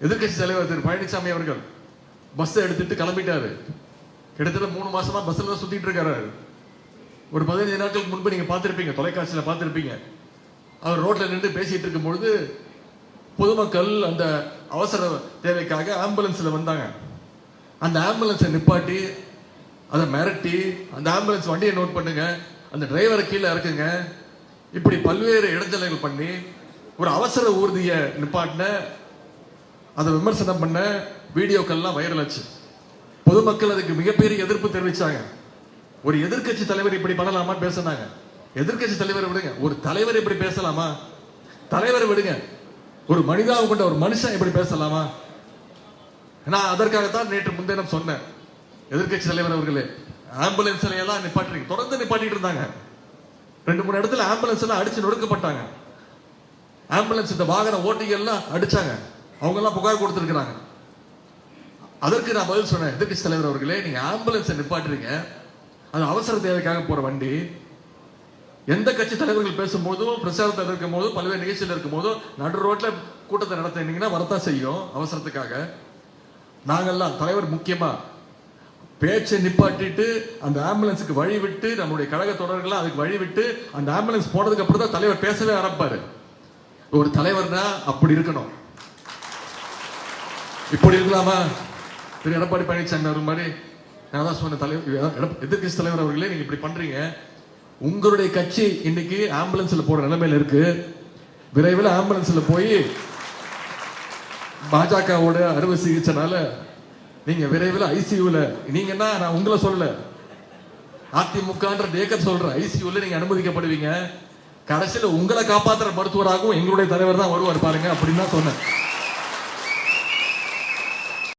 எதிர்கட்சி தலைவர் திரு பழனிசாமி அவர்கள் பஸ் எடுத்துட்டு கிளம்பிட்டாரு. கிட்டத்தட்ட 3 மாசமா பஸ்ல தான் சுத்திட்டு இருக்காரு. ஒரு 15 நாட்களுக்கு முன்பு நீங்க பார்த்திருப்பீங்க, தொலைக்காட்சியில பார்த்திருப்பீங்க. அவர் ரோட்ல நின்று பேசிட்டு இருக்கும் பொழுது பொதுமக்கள் அந்த அவசர தேவைக்காக ஆம்புலன்ஸ்ல வந்தாங்க. அந்த ஆம்புலன்ஸை நிப்பாட்டி அதை மிரட்டி அந்த ஆம்புலன்ஸ் வண்டியை நோட் பண்ணுங்க, அந்த டிரைவரை கீழே இறக்குங்க, இப்படி பல்வேறு இடைஞ்சல்கள் பண்ணி ஒரு அவசர ஊர்தியை நிப்பாட்டின, அதை விமர்சனம் பண்ண வீடியோக்கள்லாம் வைரல் ஆச்சு. பொதுமக்கள் அதுக்கு மிகப்பெரிய எதிர்ப்பு தெரிவிச்சாங்க. ஒரு எதிர்கட்சி தலைவர் இப்படி பண்ணலாமா பேசினாங்க. எதிர்கட்சி தலைவர் விடுங்க, ஒரு தலைவர் இப்படி பேசலாமா? தலைவரை விடுங்க, ஒரு மனிதாவை கொண்ட ஒரு மனுஷன் இப்படி பேசலாமா? நான் அதற்காகத்தான் நேற்று முன்தினம் சொன்னேன், எதிர்கட்சி தலைவர் அவர்களே, ஆம்புலன்ஸ்ல எல்லாம் நிப்பாட்டுறீங்க, தொடர்ந்து நிப்பாட்டிட்டு இருந்தாங்க. 2-3 இடத்துல ஆம்புலன்ஸ் எல்லாம் அடிச்சு நொடுக்கப்பட்டாங்க. ஆம்புலன்ஸ் இந்த வாகன ஓட்டிகள் எல்லாம் அடிச்சாங்க, அவங்க எல்லாம் புகார் கொடுத்திருக்கிறாங்க. அதற்கு நான் பதில் சொன்னேன், எதிர்கட்சி தலைவர் அவர்களே, நீங்க ஆம்புலன்ஸை நிப்பாட்டுறீங்க, அது அவசர தேவைக்காக போற வண்டி. எந்த கட்சி தலைவர்கள் பேசும்போதும், பிரச்சாரத்தில் இருக்கும் போதும், பல்வேறு நிகழ்ச்சியில் இருக்கும் போதும் நடு ரோட்ல கூட்டத்தை நடத்தினீங்கன்னா வரத்தான் செய்யும் அவசரத்துக்காக. நாங்கெல்லாம் தலைவர் முக்கியமா பேச்சை நிப்பாட்டிட்டு அந்த ஆம்புலன்ஸுக்கு வழி விட்டு, நம்முடைய கழக தொடர்கள் அதுக்கு வழி விட்டு அந்த ஆம்புலன்ஸ் போனதுக்கு அப்புறம் தான் தலைவர் பேசவே ஆரம்பிப்பாரு. ஒரு தலைவர்னா அப்படி இருக்கணும். இப்படி இருக்கலாமா? திரு எடப்பாடி பழனிசாமி அவர் மாதிரி நான் தான் சொன்ன தலைவர், எதிர்கட்சி தலைவர் அவர்களே, நீங்க இப்படி பண்றீங்க. உங்களுடைய கட்சி இன்னைக்கு ஆம்புலன்ஸ்ல போற நிலைமையில இருக்கு. விரைவில் ஆம்புலன்ஸ்ல போய் பாஜகவோட அறுவை சிகிச்சைனால நீங்க விரைவில் ஐசியூல, நீங்கன்னா நான் உங்களை சொல்லல, அதிமுக டேக்கர் சொல்ற, ஐசியூல நீங்க அனுமதிக்கப்படுவீங்க. கடைசியில் உங்களை காப்பாற்றுற மருத்துவராகவும் எங்களுடைய தலைவர் தான் வருவார் பாருங்க அப்படின்னு தான் சொன்னேன்.